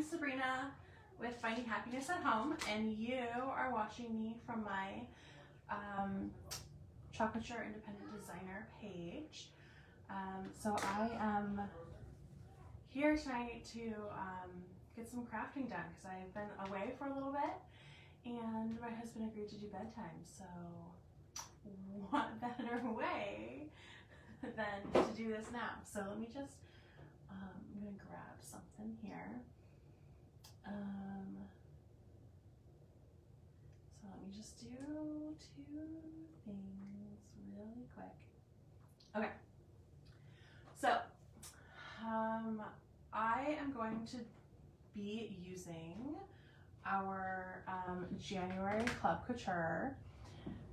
Sabrina with Finding Happiness at Home, and you are watching me from my Couture Independent Designer page. So I am here tonight to get some crafting done because I've been away for a little bit and my husband agreed to do bedtime, so what better way than to do this now. So let me just, I'm going to grab something here. So let me just do 2 things really quick. Okay. So, I am going to be using our January Club Couture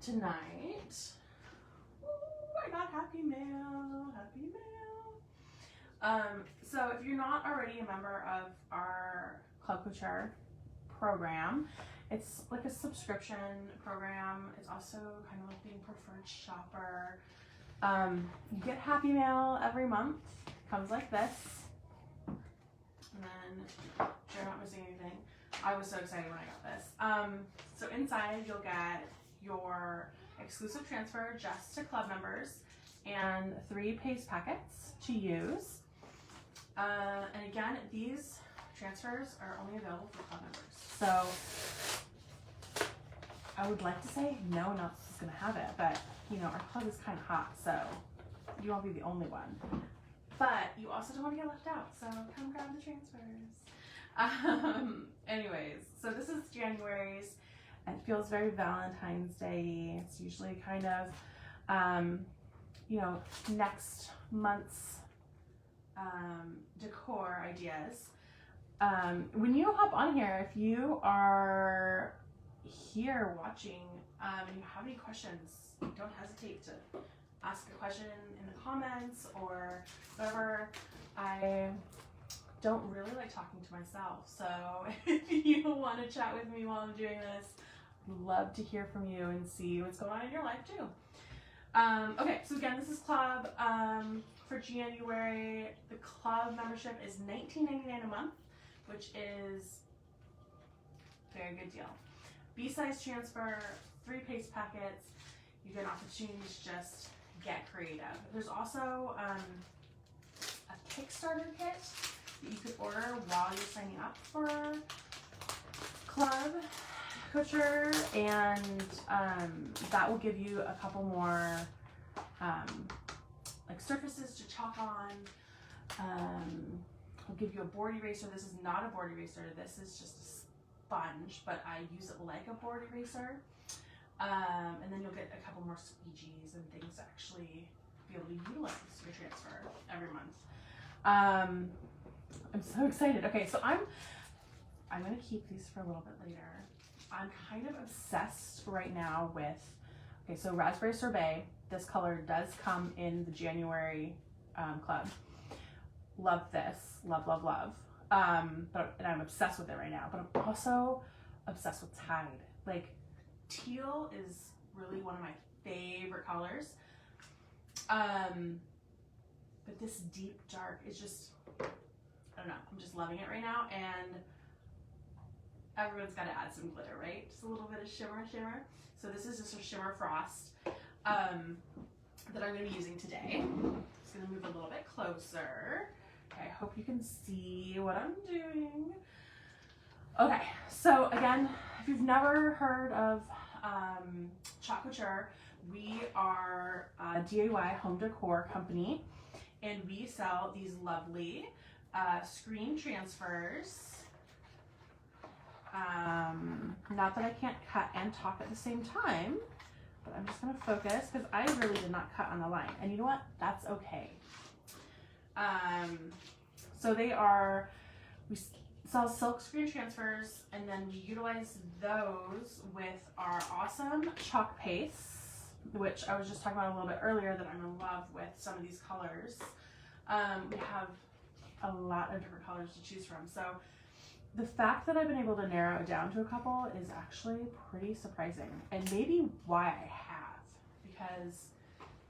tonight. Ooh, I got happy mail, happy mail. So if you're not already a member of our Club Couture program, it's like a subscription program. It's also kind of like being preferred shopper. You get happy mail every month. Comes like this. And then, you're not missing anything. I was so excited when I got this. So inside you'll get your exclusive transfer just to club members and 3 paste packets to use. And again, these transfers are only available for club members. So I would like to say no one else is going to have it, but you know, our club is kind of hot, so you won't be the only one. But you also don't want to get left out, so come grab the transfers. Anyways, so this is January's. It feels very Valentine's Day. It's usually kind of, you know, next month's decor ideas. When you hop on here, if you are here watching and you have any questions, don't hesitate to ask a question in the comments or whatever. I don't really like talking to myself, so if you want to chat with me while I'm doing this, I'd love to hear from you and see what's going on in your life too. Okay, so again, this is club. For January, the club membership is $19.99 a month, which is a very good deal. B-size transfer, 3 paste packets. You get an opportunity to just get creative. There's also a Kickstarter kit that you could order while you're signing up for Club Couture, and that will give you a couple more like surfaces to chalk on. I'll give you a board eraser. This is not a board eraser. This is just a sponge, but I use it like a board eraser. And then you'll get a couple more squeegees and things to actually be able to utilize your transfer every month. I'm so excited. Okay, so I'm gonna keep these for a little bit later. I'm kind of obsessed right now with, okay, so Raspberry Sorbet. This color does come in the January club. Love this, love, love, love. And I'm obsessed with it right now, but I'm also obsessed with Tide. Like, teal is really one of my favorite colors. But this deep dark is just, I don't know, I'm just loving it right now, and everyone's got to add some glitter, right? Just a little bit of shimmer. So this is just a shimmer frost that I'm going to be using today. Just going to move a little bit closer. Okay, I hope you can see what I'm doing. Okay, so again, if you've never heard of Couture, we are a DIY home decor company, and we sell these lovely screen transfers. Not that I can't cut and talk at the same time, but I'm just going to focus because I really did not cut on the line, and you know what? That's okay. So they are, we sell silk screen transfers, and then we utilize those with our awesome chalk pastes, which I was just talking about a little bit earlier, that I'm in love with some of these colors. We have a lot of different colors to choose from. So the fact that I've been able to narrow it down to a couple is actually pretty surprising, and maybe why I have, because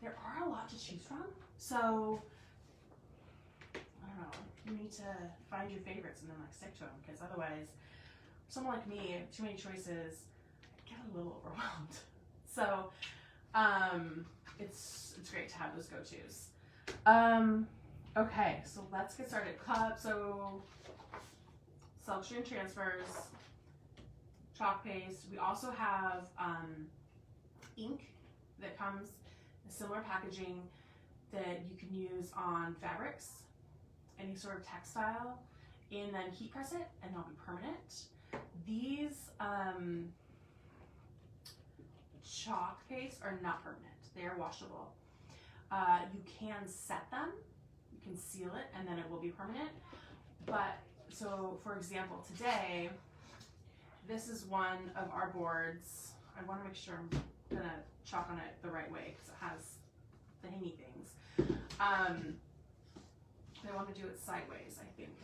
there are a lot to choose from. So I don't know. you need to find your favorites and then like stick to them, because otherwise, someone like me, too many choices, I get a little overwhelmed. So it's great to have those go-tos. Okay, so let's get started. So silk screen transfers, chalk paste. We also have ink that comes in similar packaging that you can use on fabrics, any sort of textile, and then heat press it and they'll be permanent. These chalk paste are not permanent. They are washable. You can set them, you can seal it, and then it will be permanent. But, so for example, today, this is one of our boards. I want to make sure I'm gonna chalk on it the right way because it has the hangy things. I want to do it sideways, I think.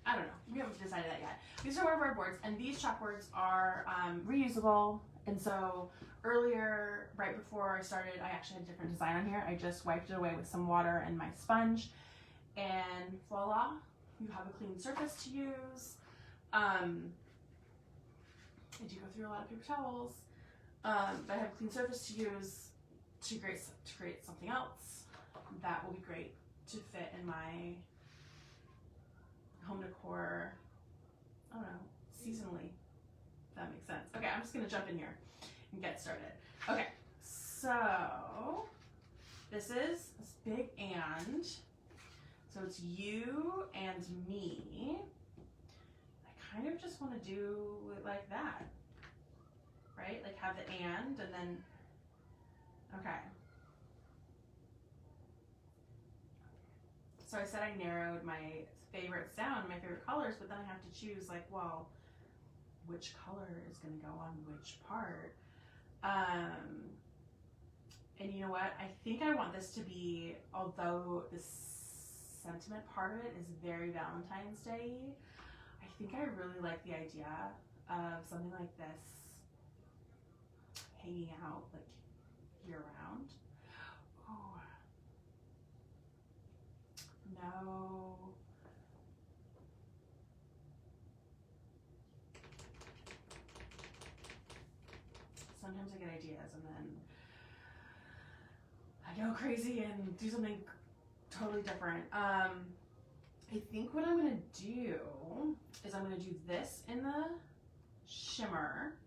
I don't know. We haven't decided that yet. These are one of our boards, and these chalkboards are reusable. And so earlier, right before I started, I actually had a different design on here. I just wiped it away with some water and my sponge, and voila, you have a clean surface to use. I do go through a lot of paper towels, but I have a clean surface to use to create something else that will be great to fit in my home decor, I don't know, seasonally, if that makes sense. Okay, I'm just gonna jump in here and get started. Okay, so this is this big and, so it's you and me. I kind of just wanna do it like that, right? Like have the and then, okay. So I said I narrowed my favorites down, my favorite colors, but then I have to choose like, well, which color is gonna go on which part. And you know what? I think I want this to be, although the sentiment part of it is very Valentine's Day, I think I really like the idea of something like this hanging out like year round. Oh, no. Sometimes I get ideas and then I go crazy and do something totally different. I think what I'm gonna do is I'm gonna do this in the shimmer.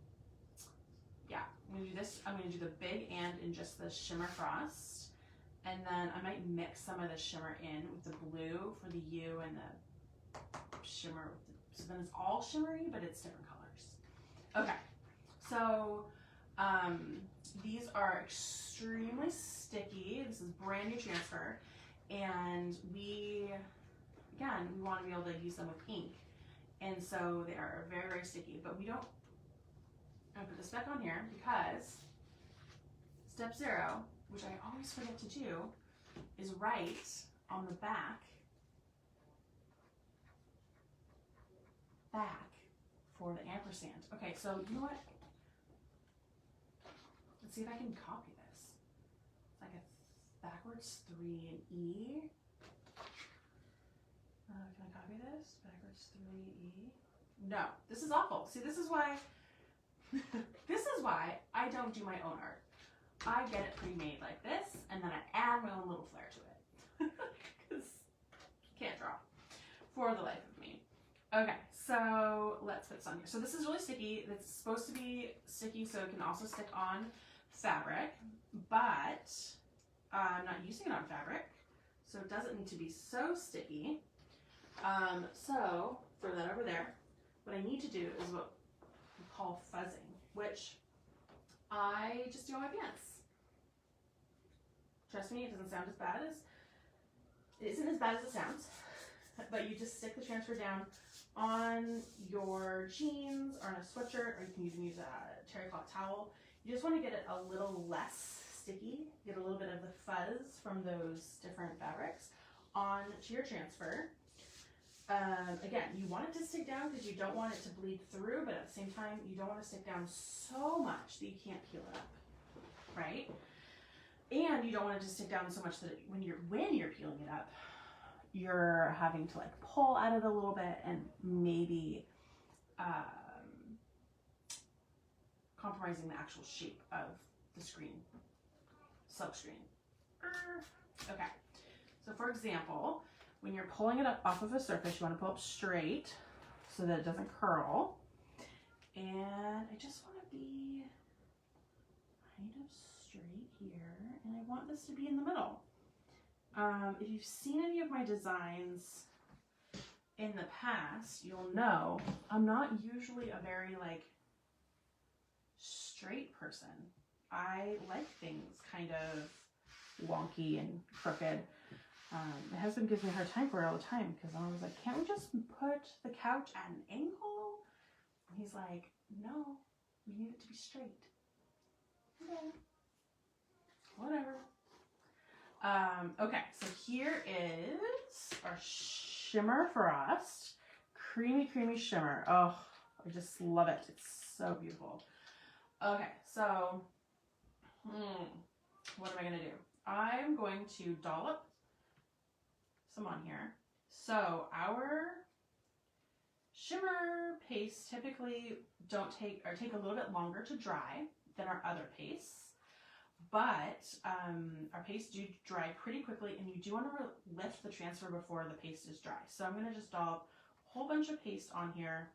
Yeah, I'm gonna do this. I'm gonna do the big and in just the shimmer frost. And then I might mix some of the shimmer in with the blue for the U and the shimmer. So then it's all shimmery, but it's different colors. Okay, so these are extremely sticky. This is brand new transfer. And we want to be able to use them with ink. And so they are very, very sticky, but I'm gonna put this back on here because step 0, which I always forget to do, is write on the back for the ampersand. Okay, so you know what? Let's see if I can copy this. It's like a backwards 3 and E. Can I copy this? Backwards 3E. No, this is awful. See, this is why I don't do my own art. I get it pre-made like this, and then I add my own little flair to it. Because you can't draw for the life of me. Okay, so let's put this on here. So this is really sticky. It's supposed to be sticky so it can also stick on fabric, but I'm not using it on fabric, so it doesn't need to be so sticky. So throw that over there. What I need to do is what we call fuzzing, which I just do on my pants. Trust me, it doesn't sound as bad as, it isn't as bad as it sounds, but you just stick the transfer down on your jeans or on a sweatshirt, or you can even use a terry cloth towel. You just want to get it a little less sticky, get a little bit of the fuzz from those different fabrics onto your transfer. Again, you want it to stick down because you don't want it to bleed through, but at the same time, you don't want to stick down so much that you can't peel it up, right? And you don't want it to stick down so much that when you're peeling it up, you're having to like pull at it a little bit and maybe compromising the actual shape of the screen, silk screen. Okay, so for example, when you're pulling it up off of a surface, you want to pull up straight so that it doesn't curl. And I just want to be kind of straight here, and I want this to be in the middle. If you've seen any of my designs in the past, you'll know I'm not usually a very like straight person. I like things kind of wonky and crooked. My husband gives me a hard time for it all the time because I was like, can't we just put the couch at an angle? And he's like, no, we need it to be straight. Okay, whatever. Okay, so here is our shimmer frost. Creamy, creamy shimmer. Oh, I just love it. It's so beautiful. Okay, so what am I going to do? I'm going to dollop some on here. So our shimmer pastes typically take a little bit longer to dry than our other pastes. But our pastes do dry pretty quickly, and you do want to lift the transfer before the paste is dry. So I'm going to just dollop a whole bunch of paste on here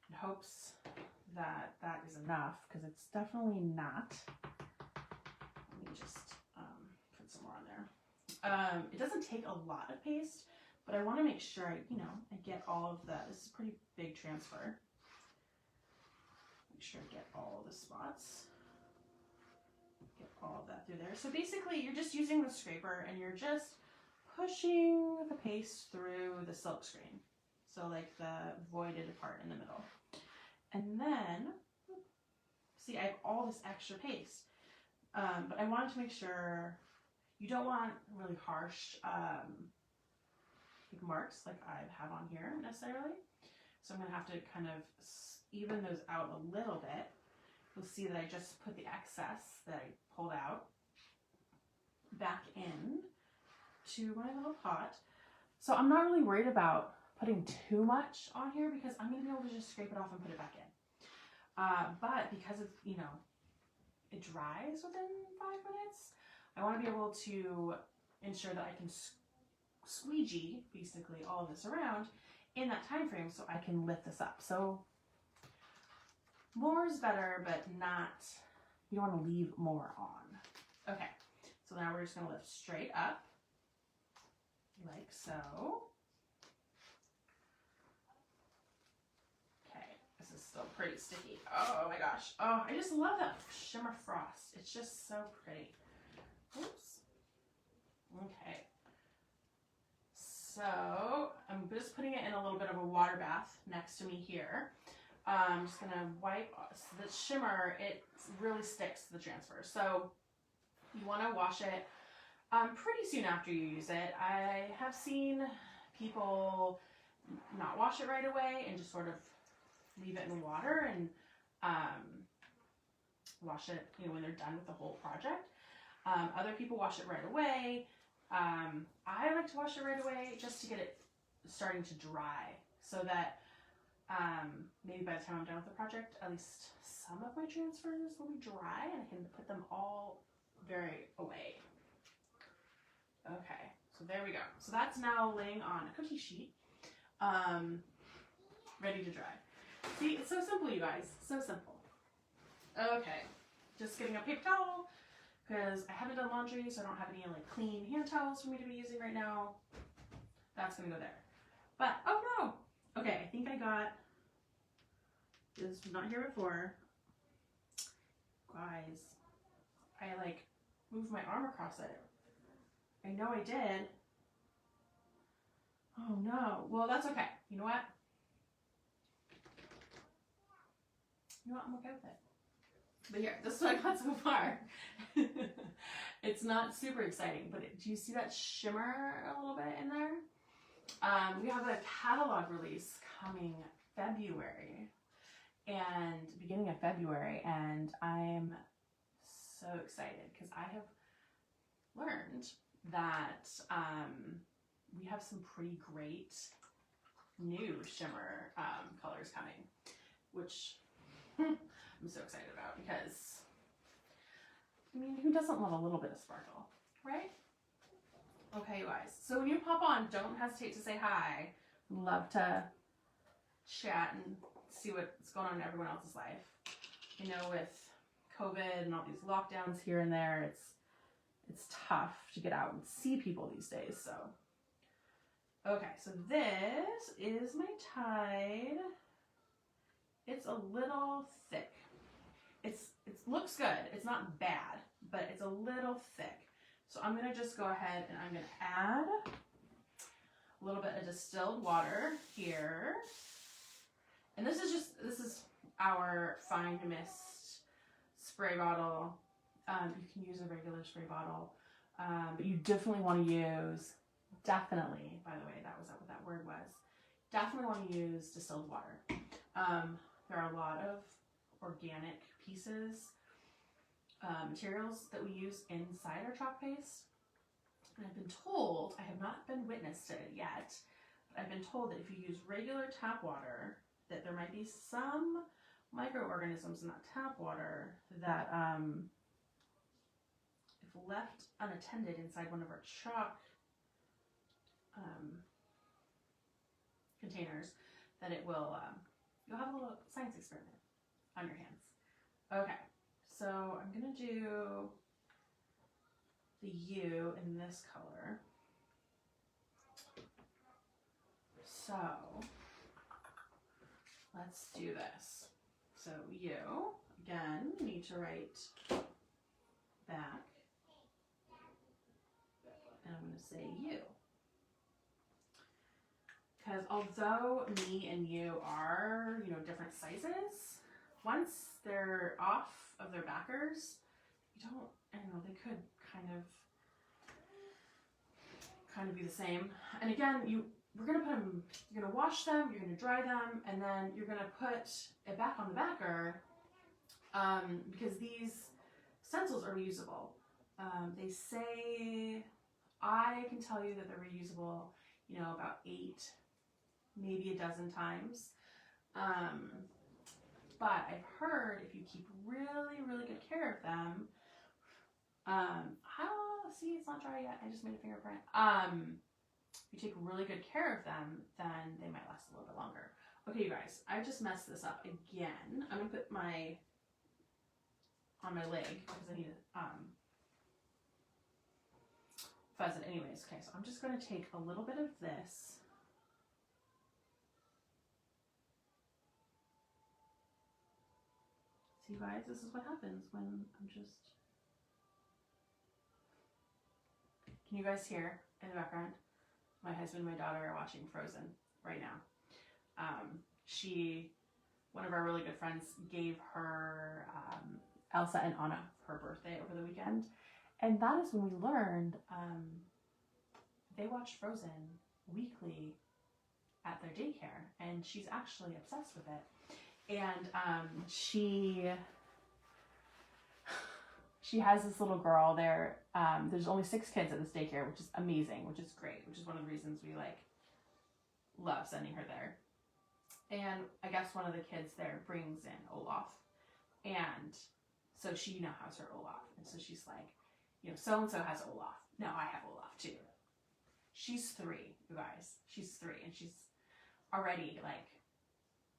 in hopes that that is enough, because it's definitely not. Let me just put some more on there. It doesn't take a lot of paste, but I want to make sure I get all of that. This is a pretty big transfer. Make sure I get all the spots. Get all of that through there. So basically you're just using the scraper and you're just pushing the paste through the silk screen. So like the voided part in the middle. And then, see, I have all this extra paste. But I wanted to make sure you don't want really harsh marks like I have on here necessarily. So I'm going to have to kind of even those out a little bit. You'll see that I just put the excess that I pulled out back in to my little pot. So I'm not really worried about putting too much on here because I'm going to be able to just scrape it off and put it back in. But because it's, it dries within 5 minutes, I want to be able to ensure that I can squeegee basically all of this around in that time frame so I can lift this up. So more is better, but not, you don't want to leave more on. Okay, so now we're just going to lift straight up, like so. Okay, this is still pretty sticky. Oh my gosh. Oh, I just love that shimmer frost. It's just so pretty. Oops. Okay. So I'm just putting it in a little bit of a water bath next to me here. I'm just going to wipe the shimmer. It really sticks to the transfer. So you want to wash it pretty soon after you use it. I have seen people not wash it right away and just sort of leave it in water and wash it when they're done with the whole project. Other people wash it right away. I like to wash it right away just to get it starting to dry so that maybe by the time I'm done with the project, at least some of my transfers will be dry and I can put them all very away. Okay, so there we go. So that's now laying on a cookie sheet, ready to dry. See, it's so simple, you guys, so simple. Okay, just getting a paper towel because I haven't done laundry, so I don't have any like clean hand towels for me to be using right now. That's gonna go there. But, oh no! Okay, I think I got, this was not here before. Guys, I like moved my arm across it. I know I did. Oh no. Well, that's okay. You know what? I'm okay with it. But here, this is what I got so far. It's not super exciting, but do you see that shimmer a little bit in there? We have a catalog release coming February and beginning of February, and I'm so excited because I have learned that we have some pretty great new shimmer colors coming, which I'm so excited about because, I mean, who doesn't love a little bit of sparkle, right? Okay, you guys. So when you pop on, don't hesitate to say hi. Love to chat and see what's going on in everyone else's life. You know, with COVID and all these lockdowns here and there, it's tough to get out and see people these days. So, okay, so this is my Tide. It's a little thick. It looks good. It's not bad, but it's a little thick. So I'm gonna just go ahead and I'm gonna add a little bit of distilled water here. And this is our fine mist spray bottle. You can use a regular spray bottle, but you definitely want to use, by the way, that was what that word was, definitely want to use distilled water. There are a lot of organic pieces, materials that we use inside our chalk paste. And I've been told, I have not been witness to it yet, but I've been told that if you use regular tap water, that there might be some microorganisms in that tap water that, if left unattended inside one of our chalk containers, that it will, you'll have a little science experiment on your hands. Okay, so I'm gonna do the U in this color. So let's do this. So U, again, you need to write back, and I'm gonna say U. Because although me and you are, you know, different sizes, once they're off of their backers, you don't, I don't know, they could kind of be the same. And again, we're gonna put them, you're gonna wash them, you're gonna dry them, and then you're gonna put it back on the backer, because these stencils are reusable. They say, I can tell you that they're reusable, you know, about 8, maybe a dozen times. But I've heard if you keep really, really good care of them, see, it's not dry yet. I just made a fingerprint. If you take really good care of them, then they might last a little bit longer. Okay, you guys, I just messed this up again. I'm gonna put on my leg because I need to fuzz it anyways. Okay, so I'm just gonna take a little bit of this. See, you guys, this is what happens when I'm just... Can you guys hear in the background? My husband and my daughter are watching Frozen right now. One of our really good friends gave her Elsa and Anna for her birthday over the weekend. And that is when we learned they watch Frozen weekly at their daycare. And she's actually obsessed with it. And she has this little girl there. There's only 6 kids at this daycare, which is amazing, which is great, which is one of the reasons we love sending her there. And I guess one of the kids there brings in Olaf. And so she now has her Olaf. And so she's like, you know, so-and-so has Olaf. No, I have Olaf too. She's 3, you guys. She's 3 and she's already like,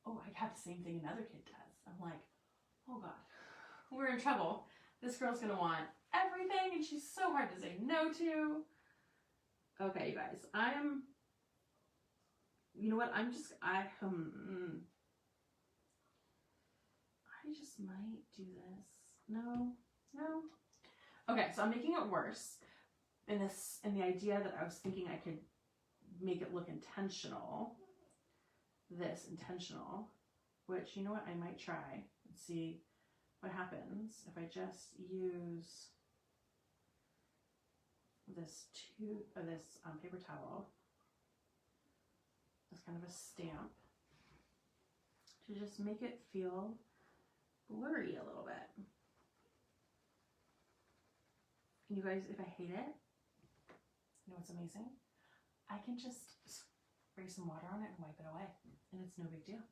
oh, I have the same thing another kid does. I'm like, oh God, we're in trouble. This girl's gonna want everything and she's so hard to say no to. Okay, you guys, you know what, I just might do this. No. Okay, so I'm making it worse in the idea that I was thinking I could make it look intentional. This intentional, which, you know what, I might try and see what happens if I just use this paper towel as kind of a stamp to just make it feel blurry a little bit. You guys, if I hate it, you know what's amazing? I can just spray some water on it and wipe it away, and it's no big deal.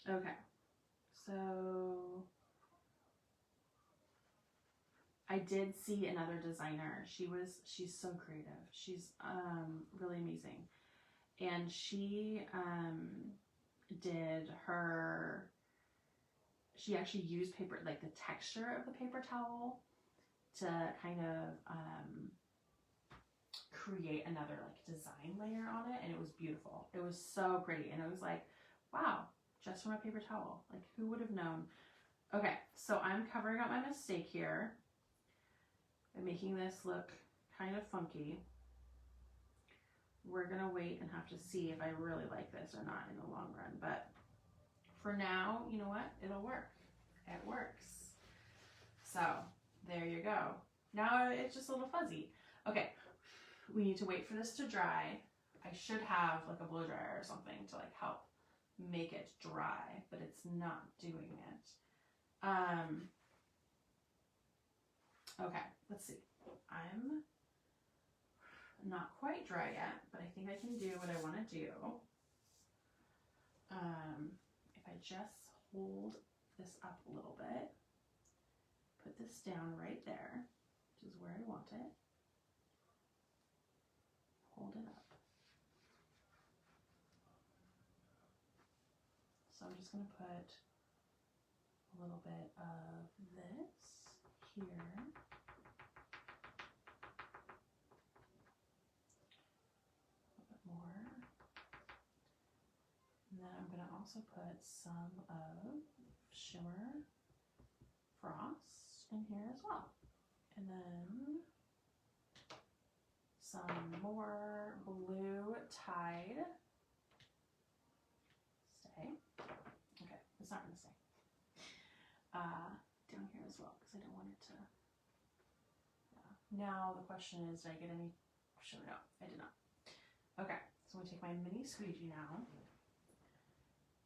Okay, so I did see another designer. She's so creative. She's really amazing, and she she actually used paper, like the texture of the paper towel, to kind of create another like design layer on it, and it was beautiful. It was so pretty, and it was like, wow, just from a paper towel. Like, who would have known? Okay, so I'm covering up my mistake here by making this look kind of funky. We're gonna wait and have to see if I really like this or not in the long run, but for now, you know what? It'll work. It works. So there you go. Now it's just a little fuzzy. Okay, we need to wait for this to dry. I should have like a blow dryer or something to like help make it dry, but it's not doing it. Okay, let's see. I'm not quite dry yet, but I think I can do what I want to do. If I just hold this up a little bit, put this down right there, which is where I want it. Hold it up. So I'm just going to put a little bit of this here. More. And then I'm going to also put some of shimmer frost in here as well. And then some more blue tide. Stay. Okay, it's not going to stay. Down here as well, because I don't want it to. Yeah. Now the question is, did I get any shimmer? No, I did not. Okay, so I'm going to take my mini squeegee now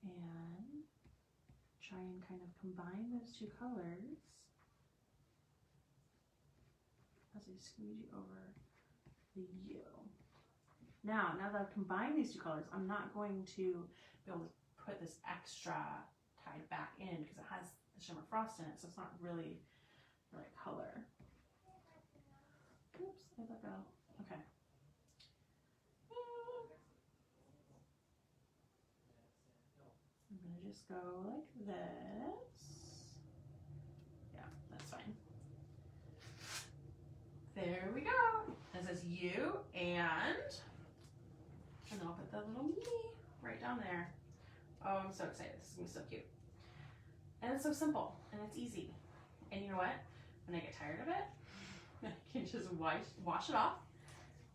and try and kind of combine those two colors as I squeegee over the U. Now that I've combined these two colors, I'm not going to be able to put this extra tide back in because it has the shimmer frost in it, so it's not really the right color. Oops, I let go. Okay. I'm going to just go like this. Yeah, that's fine. There we go. It says you, and then I'll put the little me right down there. Oh, I'm so excited. This is going to be so cute. And it's so simple, and it's easy. And you know what? When I get tired of it, I can just wash it off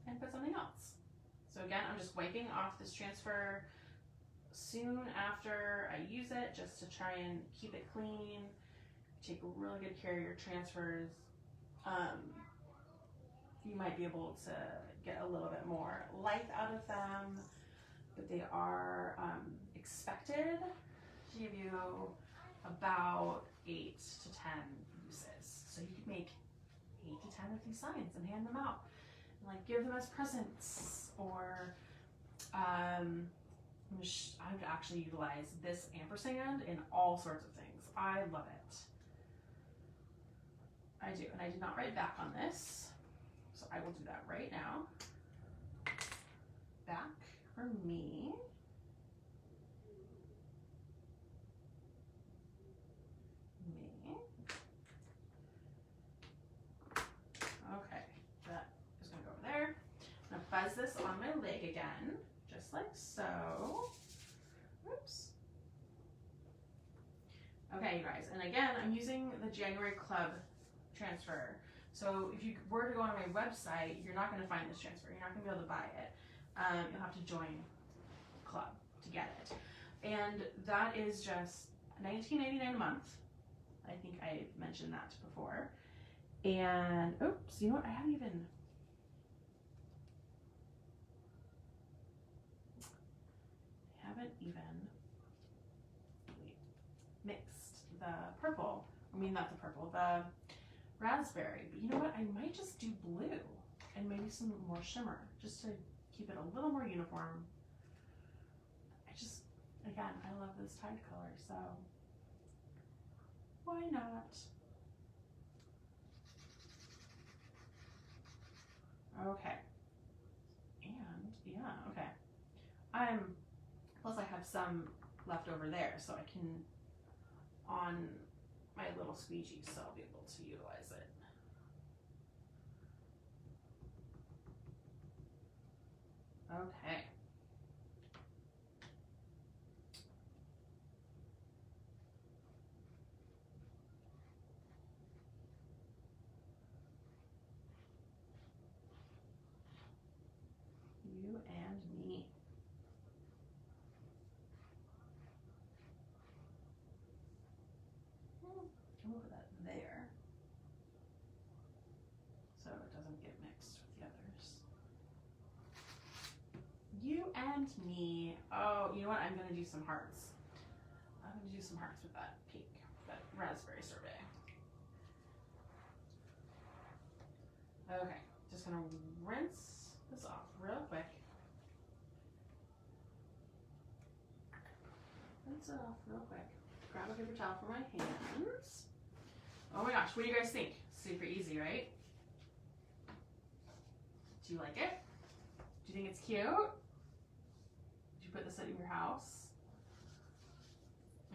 and put something else. So again, I'm just wiping off this transfer soon after I use it, just to try and keep it clean. Take really good care of your transfers. You might be able to get a little bit more life out of them, but they are expected to give you about 8 to 10 uses. So you could make 8 to 10 of these signs and hand them out, and like give them as presents, or I would actually utilize this ampersand in all sorts of things. I love it. I do, and I did not write back on this, so I will do that right now. Back for me. Okay, that is going to go over there. I'm going to fuzz this on my leg again, just like so. Oops. Okay, you guys, and again, I'm using the January Club transfer. So if you were to go on my website, you're not going to find this transfer. You're not going to be able to buy it. You'll have to join the club to get it. And that is just $19.99 a month. I think I mentioned that before. And, oops, you know what? I haven't even mixed the purple. I mean, not the purple, the raspberry. But you know what? I might just do blue and maybe some more shimmer just to keep it a little more uniform. Again, I love this tide color, so why not? Okay. And yeah, okay. Plus I have some left over there, so I can, on my little squeegee, so I'll be able to utilize it. Okay. You and me. We'll put that there so it doesn't get mixed with the others. You and me. Oh, you know what? I'm gonna do some hearts. I'm gonna do some hearts with that pink, that raspberry sorbet. Okay, just gonna rinse this off real quick. Rinse it off real quick. Grab a paper towel for my hands. Oh my gosh, what do you guys think? Super easy, right? Do you like it? Do you think it's cute? Did you put this in your house?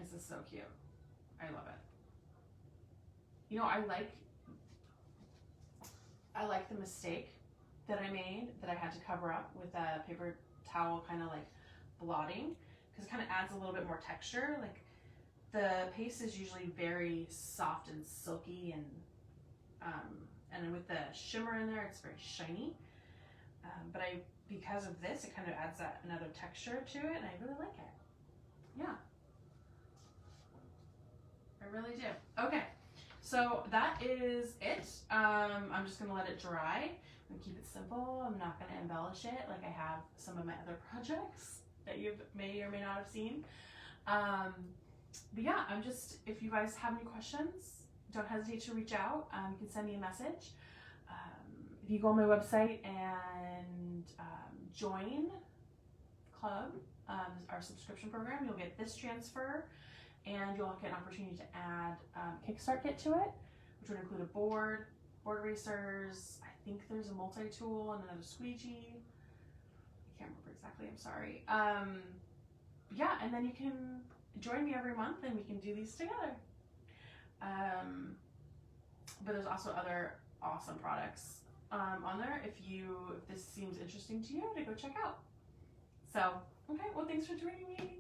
This is so cute. I love it. You know, I like the mistake that I made, that I had to cover up with a paper towel, kind of like blotting, because it kind of adds a little bit more texture. Like, the paste is usually very soft and silky, and with the shimmer in there, it's very shiny. But because of this, it kind of adds that another texture to it, and I really like it. Yeah, I really do. Okay, so that is it. I'm just gonna let it dry. I'm gonna keep it simple. I'm not gonna embellish it like I have some of my other projects that you may or may not have seen. But yeah, if you guys have any questions, don't hesitate to reach out. You can send me a message. If you go on my website and join Club, our subscription program, you'll get this transfer, and you'll get an opportunity to add Kickstart kit to it, which would include a board erasers. I think there's a multi-tool and another squeegee. I can't remember exactly, I'm sorry. Yeah, and then you can join me every month and we can do these together. But there's also other awesome products on there if this seems interesting to you to go check out. So, okay, well, thanks for joining me.